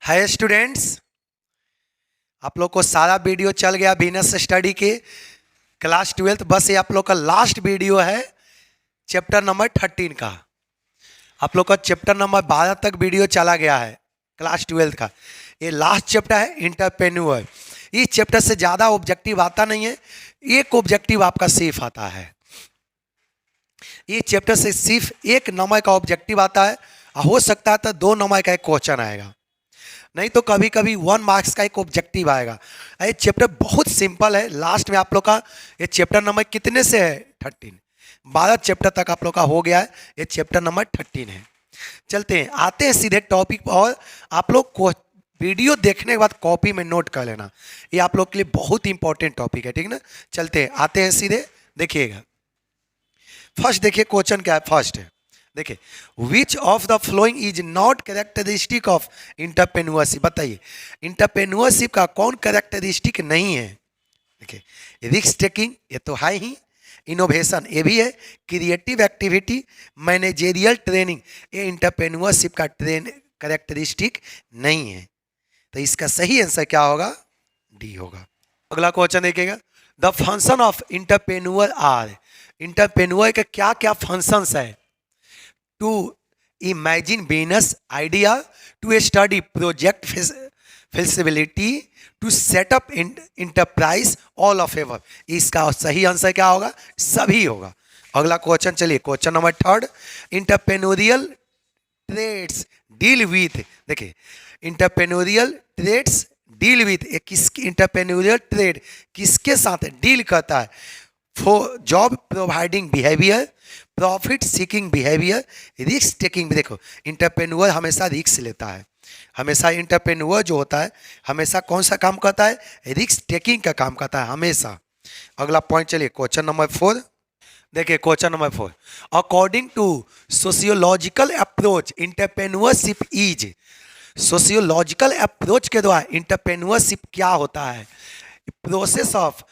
Hi students, आप लोग को सारा वीडियो चल गया बिजनेस स्टडी के क्लास 12। बस ये आप लोग का लास्ट वीडियो है चैप्टर नंबर 13 का। आप लोग का चैप्टर नंबर 12 तक वीडियो चला गया है क्लास 12 का। ये लास्ट चैप्टर है इंटरप्रेन्योर। इस चैप्टर से ज़्यादा ऑब्जेक्टिव आता नहीं है, एक ऑब्जेक्टिव आपका सिर्फ आता है। ये चैप्टर से सिर्फ एक नंबर का ऑब्जेक्टिव आता है, हो सकता है तो 2 नंबर का एक क्वेश्चन आएगा, नहीं तो कभी कभी 1 मार्क्स का एक ऑब्जेक्टिव आएगा। ये चैप्टर बहुत सिंपल है। लास्ट में आप लोग का ये चैप्टर नंबर कितने से है? 13। 12 चैप्टर तक आप लोग का हो गया है, ये चैप्टर नंबर 13 है। चलते हैं, आते हैं सीधे टॉपिक पर। और आप लोग को वीडियो देखने के बाद कॉपी में नोट कर लेना, ये आप लोग के लिए बहुत इंपॉर्टेंट टॉपिक है, ठीक ना। चलते हैं, आते हैं सीधे, देखिएगा। फर्स्ट देखिए क्वेश्चन क्या है। फर्स्ट है, देखिए, which of the following is not characteristic of entrepreneurship. बताइए इंटरप्रेन्योरशिप का कौन कैरेक्टरिस्टिक नहीं है? देखिए, रिस्क टेकिंग ये तो है ही, इनोवेशन ये भी है, क्रिएटिव एक्टिविटी, मैनेजेरियल ट्रेनिंग ये इंटरप्रेन्योरशिप का कैरेक्टरिस्टिक नहीं है। तो इसका सही आंसर क्या होगा? डी होगा। अगला क्वेश्चन देखिएगा, the function of entrepreneur are. Entrepreneur के क्या क्या फंक्शंस है? To imagine business idea, to study project feasibility, to set up enterprise, all of ever. इसका सही आंसर क्या होगा? सभी होगा। अगला क्वेश्चन चलिए, question number 3, entrepreneurial trades deal with. देखिए, entrepreneurial trades deal with, entrepreneurial trade किसके साथ डील करता है? For job providing behaviour, profit seeking behaviour, risk taking. देखो, इंटरप्रेन्योर हमेशा रिस्क लेता है, हमेशा इंटरप्रेन्योर जो होता है हमेशा कौन सा काम करता है? रिस्क टेकिंग का काम करता है हमेशा। अगला पॉइंट चलिए, क्वेश्चन नंबर 4। देखिए question number 4, according to sociological approach entrepreneurship is. Sociological approach के द्वारा इंटरप्रेन्योरशिप क्या होता है? Process of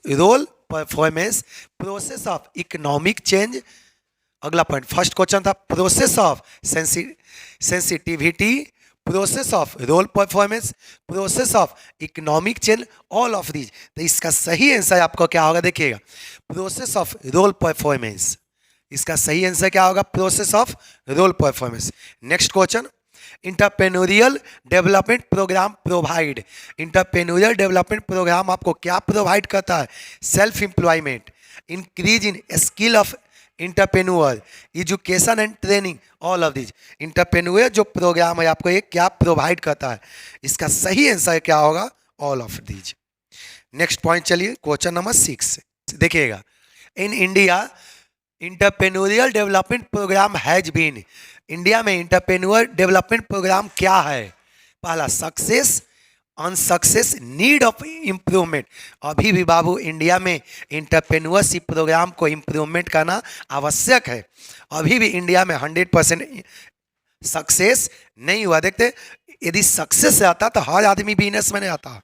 role performance, process of economic change. अगला पॉइंट, फर्स्ट क्वेश्चन था process of sensitivity, process of role performance, process of economic change, all of these. तो इसका सही आंसर आपको क्या होगा? देखिएगा, प्रोसेस ऑफ रोल परफॉर्मेंस। इसका सही आंसर क्या होगा? Process of role performance. Next question, entrepreneurial development programme provide. Entrepreneurial development programme आपको क्या प्रोवाइड करता है? Self employment, increase in skill of entrepreneur, education and training, all of this. Entrepreneur जो programme है आपको ये क्या प्रोवाइड करता है? इसका सही आंसर क्या होगा? All of this. Next point चलिए, क्वेश्चन नंबर 6 देखिएगा, in India entrepreneurial development programme has been. India में इंटरप्रेन्योर डेवलपमेंट प्रोग्राम क्या है? पहला, success, unsuccess, need of improvement. अभी भी बाबू इंडिया में इंटरप्रेन्योरशिप प्रोग्राम को इम्प्रूवमेंट करना आवश्यक है। अभी भी इंडिया में 100% सक्सेस नहीं हुआ। देखते, यदि सक्सेस आता तो हर आदमी बिजनेसमैन आता।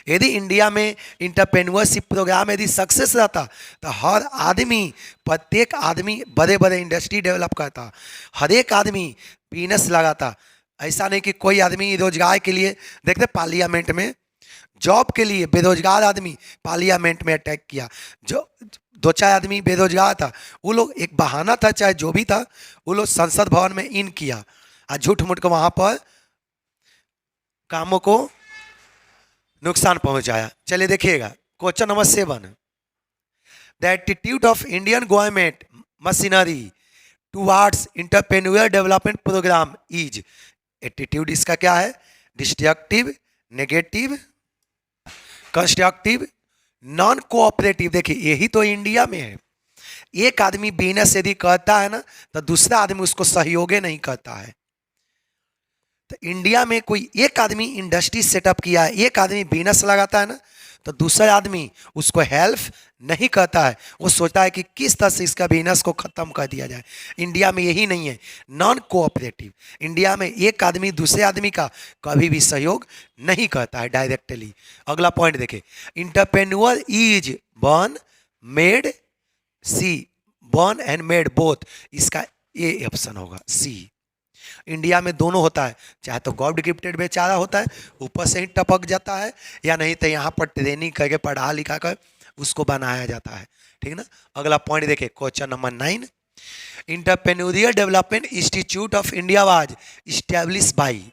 यदि इंडिया में इंटरप्रेन्योरशिप प्रोग्राम यदि सक्सेस रहता तो हर आदमी, प्रत्येक आदमी बड़े बड़े इंडस्ट्री डेवलप करता, हर एक आदमी बिजनेस लगाता। ऐसा नहीं कि कोई आदमी रोजगार के लिए, देखते पार्लियामेंट में जॉब के लिए बेरोजगार आदमी पार्लियामेंट में अटैक किया। जो 2-4 आदमी बेरोजगार था, वो लोग एक बहाना था चाहे जो भी था, वो लोग संसद भवन में इन किया और झूठ मूठ को वहाँ पर कामों को नुकसान पहुंचाया। चलिए देखिएगा, question number 7, the attitude of Indian government machinery towards entrepreneur development programme is. Attitude इसका क्या है? Destructive, negative, constructive, non cooperative. देखिए, यही तो इंडिया में है। एक आदमी बिजनेस यदि करता है ना तो दूसरा आदमी उसको सहयोग नहीं करता है। तो इंडिया में कोई एक आदमी इंडस्ट्री सेटअप किया है, एक आदमी बिजनेस लगाता है ना, तो दूसरा आदमी उसको हेल्प नहीं करता है। वो सोचता है कि किस तरह से इसका बिजनेस को ख़त्म कर दिया जाए। इंडिया में यही नहीं है, नॉन कोऑपरेटिव। इंडिया में एक आदमी दूसरे आदमी का कभी भी सहयोग नहीं करता है डायरेक्टली। अगला पॉइंट देखिए, entrepreneur is born made, see, born and made both. इसका ए ऑप्शन होगा, सी। इंडिया में दोनों होता है, चाहे तो गॉड गिफ्टेड बेचारा होता है, ऊपर से ही टपक जाता है, या नहीं तो यहाँ पर ट्रेनिंग करके पढ़ा लिखा कर उसको बनाया जाता है। ठीक ना। अगला पॉइंट देखिए, question number 9, entrepreneurial development institute of India was establish by.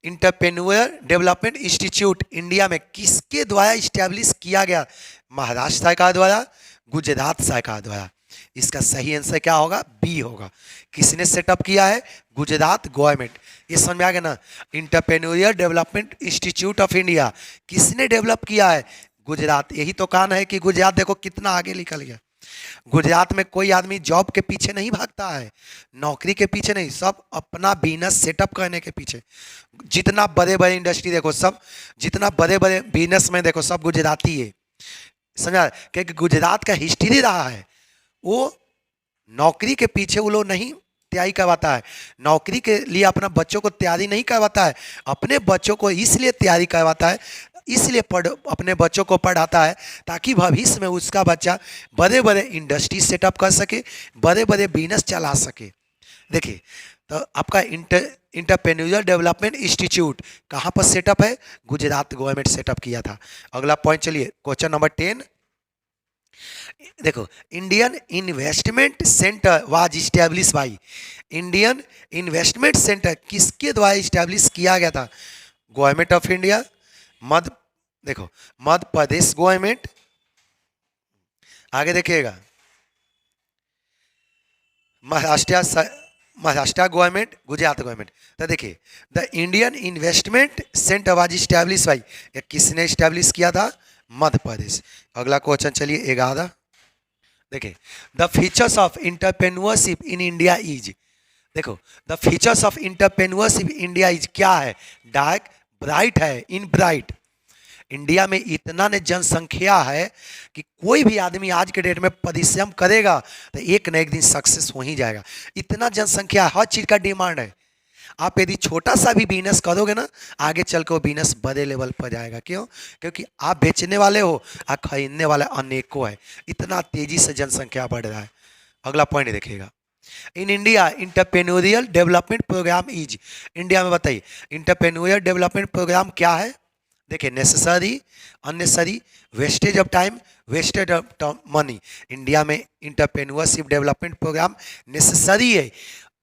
Entrepreneur development institute India में किसके द्वारा इस्टेब्लिश किया गया? महाराष्ट्र सरकार द्वारा, गुजरात सरकार द्वारा। इसका सही आंसर क्या होगा? बी होगा। किसने सेटअप किया है? गुजरात गवर्नमेंट। ये समझ में आ गया ना। Entrepreneurial development institute of India किसने डेवलप किया है? गुजरात। यही तो कारण है कि गुजरात देखो कितना आगे निकल गया। गुजरात में कोई आदमी जॉब के पीछे नहीं भागता है, नौकरी के पीछे नहीं, सब अपना बिजनेस सेटअप करने के पीछे। जितना बड़े बड़े इंडस्ट्री देखो सब, जितना बड़े बड़े बिजनेस में देखो सब गुजराती है। समझा? क्योंकि गुजरात का हिस्ट्री रहा है, वो नौकरी के पीछे वो लोग नहीं तैयारी करवाता है, नौकरी के लिए अपना बच्चों को तैयारी नहीं करवाता है, अपने बच्चों को इसलिए तैयारी करवाता है, इसलिए अपने बच्चों को पढ़ाता है ताकि भविष्य में उसका बच्चा बड़े बड़े इंडस्ट्री सेटअप कर सके, बड़े बड़े बिजनेस चला सके। देखिए, तो आपका इंटरप्रेन्योरियल डेवलपमेंट इंस्टीट्यूट कहाँ पर सेटअप है? गुजरात गवर्नमेंट सेटअप किया था। अगला पॉइंट चलिए, क्वेश्चन नंबर 10 देखो, Indian investment centre was establish by. Indian investment centre किसके द्वारा इस्टेब्लिश किया गया था? गवर्नमेंट ऑफ इंडिया, मध्य देखो मध्य प्रदेश गवर्नमेंट, आगे देखिएगा महाराष्ट्र गवर्नमेंट, गुजरात गवर्नमेंट। तो देखिए, the Indian investment centre was establish by, किसने इस्टेब्लिश किया था? मध्य प्रदेश। अगला क्वेश्चन चलिए 11 देखिए, the features of entrepreneurship in India is. देखो, the features of entrepreneurship India is क्या है? डार्क, ब्राइट है, इन ब्राइट। इंडिया में इतना ने जनसंख्या है कि कोई भी आदमी आज के डेट में परिश्रम करेगा तो एक न एक दिन सक्सेस हो ही जाएगा। इतना जनसंख्या, हर चीज का डिमांड है। आप यदि छोटा सा भी बिजनेस करोगे ना, आगे चल के वो बिजनेस बड़े लेवल पर जाएगा। क्यों? क्योंकि आप बेचने वाले हो और खरीदने वाले अनेकों है। इतना तेजी से जनसंख्या बढ़ रहा है। अगला पॉइंट देखिएगा, in India entrepreneurial development programme is. India में बताइए इंटरप्रेन्योरियल डेवलपमेंट प्रोग्राम क्या है? देखिए, necessary, unnecessary, wastage of time, wastage of money. India में इंटरप्रेन्योरशिप डेवलपमेंट प्रोग्राम नेसेसरी है।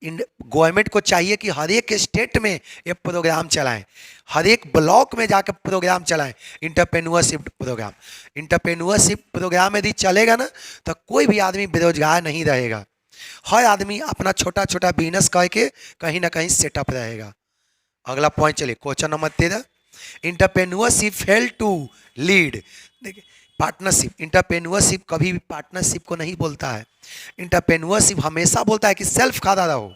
गवर्नमेंट को चाहिए कि हर एक स्टेट में ये प्रोग्राम चलाएं, हर एक ब्लॉक में जाकर प्रोग्राम चलाएं, इंटरप्रेन्योरशिप प्रोग्राम। इंटरप्रेन्योरशिप प्रोग्राम यदि चलेगा ना तो कोई भी आदमी बेरोजगार नहीं रहेगा। हर आदमी अपना छोटा छोटा बिजनेस करके कहीं ना कहीं सेटअप रहेगा। अगला पॉइंट चलिए, question number 13, entrepreneurship fail to lead. देखिए, पार्टनरशिप, इंटरप्रेन्योरशिप कभी भी पार्टनरशिप को नहीं बोलता है। इंटरप्रेन्योरशिप हमेशा बोलता है कि सेल्फ खड़ा रहो।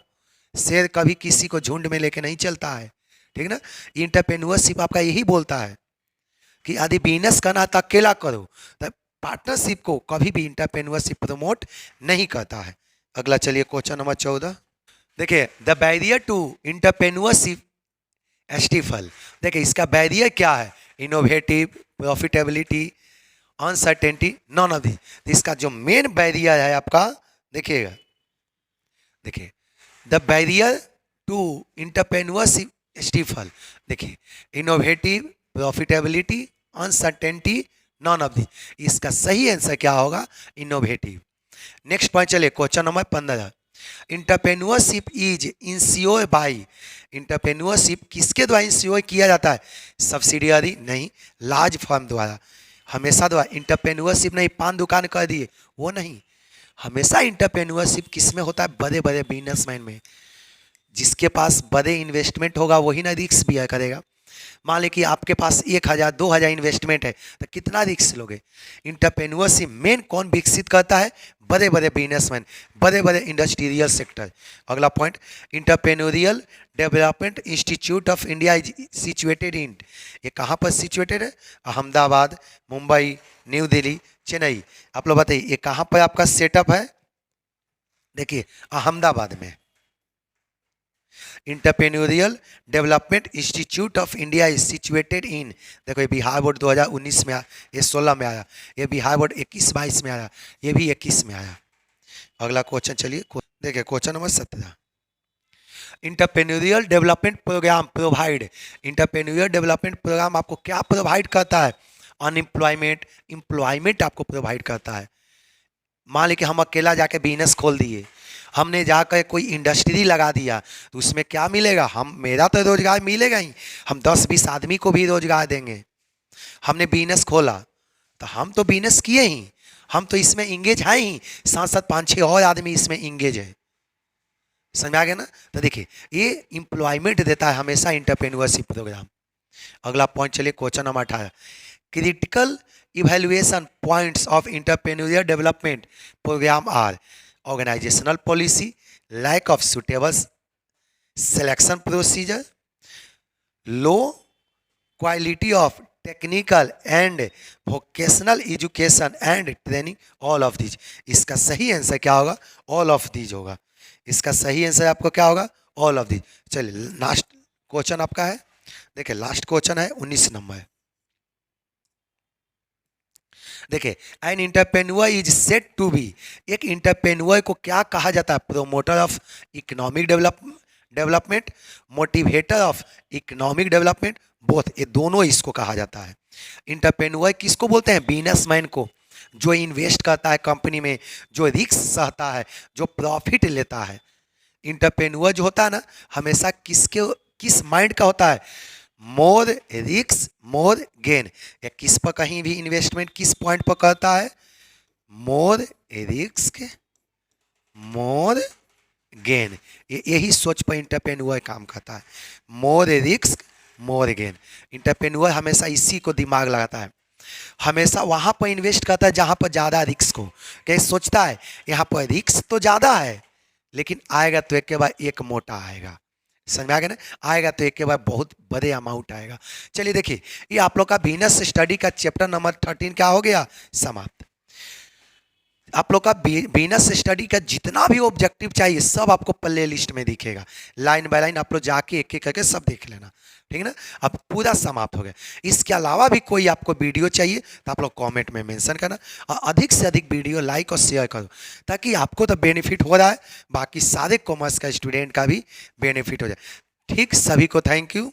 शेर कभी किसी को झुंड में लेके नहीं चलता है। ठीक ना। इंटरप्रेन्योरशिप आपका यही बोलता है कि यदि बिजनेस करना तो अकेला करो। तो पार्टनरशिप को कभी भी इंटरप्रेन्योरशिप प्रमोट नहीं करता है। अगला चलिए, क्वेश्चन नंबर 14 देखिए, द बैरियर टू इंटरप्रेन्योरशिप एस्टिफल। देखिए, इसका बैरियर क्या है? Innovative, profitability, uncertainty, none of the. इसका जो मेन बैरियर है आपका, देखिएगा, देखिए, द बैरियर टू इंटरप्रेन्योरशिप एस्टिफल। देखिए, innovative, profitability, uncertainty, none of the. इसका सही आंसर क्या होगा? इनोवेटिव। नेक्स्ट पॉइंट चलिए, question number 15, entrepreneurship is ensure by. Entrepreneurship किसके द्वारा इंश्योर किया जाता है? सब्सिडियरी नहीं, लार्ज फर्म द्वारा, हमेशा द्वारा। इंटरप्रेन्योरशिप नहीं पान दुकान कर दिए, वो नहीं। हमेशा इंटरप्रेन्योरशिप किस में होता है? बड़े बड़े बिजनेसमैन में। जिसके पास बड़े इन्वेस्टमेंट होगा वही ना रिस्क बियर करेगा। मान लें कि आपके पास 1000 2000 इन्वेस्टमेंट है तो कितना रिस्क लोगे? इंटरप्रेन्योरशिप मेन कौन विकसित करता है? बड़े बड़े बिजनेसमैन, बड़े बड़े इंडस्ट्रियल सेक्टर। अगला point, entrepreneurial development institute of India is situated in. ये कहाँ पर सिचुएटेड है? अहमदाबाद, मुंबई, न्यू दिल्ली, चेन्नई। आप लोग बताइए ये कहाँ पर आपका सेटअप है? देखिए, अहमदाबाद में। Entrepreneurial development institute of India is situated in. देखो, ये बिहार बोर्ड 2019 में आया, ये 16 में आया, ये बिहार बोर्ड 21-22 में आया, ये भी 21 में आया। अगला क्वेश्चन चलिए, देखिए question number 17, entrepreneurial development programme provide, entrepreneurial development programme आपको क्या प्रोवाइड करता है? अनएम्प्लॉयमेंट, एम्प्लॉयमेंट आपको प्रोवाइड करता है। मान ली कि हम अकेला जाके बिजनेस खोल दिए, हमने जाकर कोई इंडस्ट्री लगा दिया, तो उसमें क्या मिलेगा? मेरा तो रोजगार मिलेगा ही, हम 10-20 आदमी को भी रोजगार देंगे। हमने बिजनेस खोला तो हम तो बिजनेस किए ही, हम तो इसमें इंगेज हैं ही, साथ साथ 5-6 और आदमी इसमें इंगेज है। समझ में आ गया ना? तो देखिए ये एम्प्लॉयमेंट देता है हमेशा इंटरप्रेन्योरशिप प्रोग्राम। अगला पॉइंट चलिए, question number 18, critical evaluation points of entrepreneurial development programme are organisational policy, lack of suitable selection procedure, low quality of technical and vocational education and training, all of these. इसका सही answer क्या होगा? All of these होगा। इसका सही answer आपको क्या होगा? All of these. चलिए लास्ट क्वेश्चन आपका है, देखिए लास्ट क्वेश्चन है 19 नंबर। देखिए an entrepreneur is said to be, एक इंटरप्रेन्योर को क्या कहा जाता है? Promoter of economic development, motivator of economic development, both, ये दोनों इसको कहा जाता है। इंटरप्रेन्योर किसको बोलते हैं? बिजनेसमैन को, जो इन्वेस्ट करता है कंपनी में, जो रिस्क सहता है, जो प्रॉफिट लेता है। इंटरप्रेन्योर जो होता है ना, हमेशा किस माइंड का होता है? मोर रिस्क मोर गेन, या किस पर कहीं भी इन्वेस्टमेंट किस पॉइंट पर करता है? मोर रिस्क मोर गेन, यही सोच पर इंटरप्रेन्योर काम करता है। मोर रिस्क मोर गेन, इंटरप्रेन्योर हमेशा इसी को दिमाग लगाता है, हमेशा वहां पर इन्वेस्ट करता है जहां पर ज़्यादा रिस्क हो। क्या सोचता है यहाँ पर रिस्क तो ज़्यादा है, लेकिन आएगा तो एक के बाद एक मोटा आएगा। समझ में आ गया ना? आएगा तो एक के बाद बहुत बड़े अमाउंट आएगा। चलिए देखिए, ये आप लोग का बिजनेस स्टडी का चैप्टर नंबर 13 क्या हो गया? समाप्त। आप लोग का बिजनेस स्टडी का जितना भी ऑब्जेक्टिव चाहिए सब आपको प्ले लिस्ट में दिखेगा, लाइन बाय लाइन आप लोग जाके एक एक करके सब देख लेना, ठीक है ना? अब पूरा समाप्त हो गया। इसके अलावा भी कोई आपको वीडियो चाहिए तो आप लोग कमेंट में मेंशन करना, और अधिक से अधिक वीडियो लाइक और शेयर करो, ताकि आपको तो बेनिफिट हो रहा है, बाकी सारे कॉमर्स का स्टूडेंट का भी बेनिफिट हो जाए। ठीक, सभी को थैंक यू।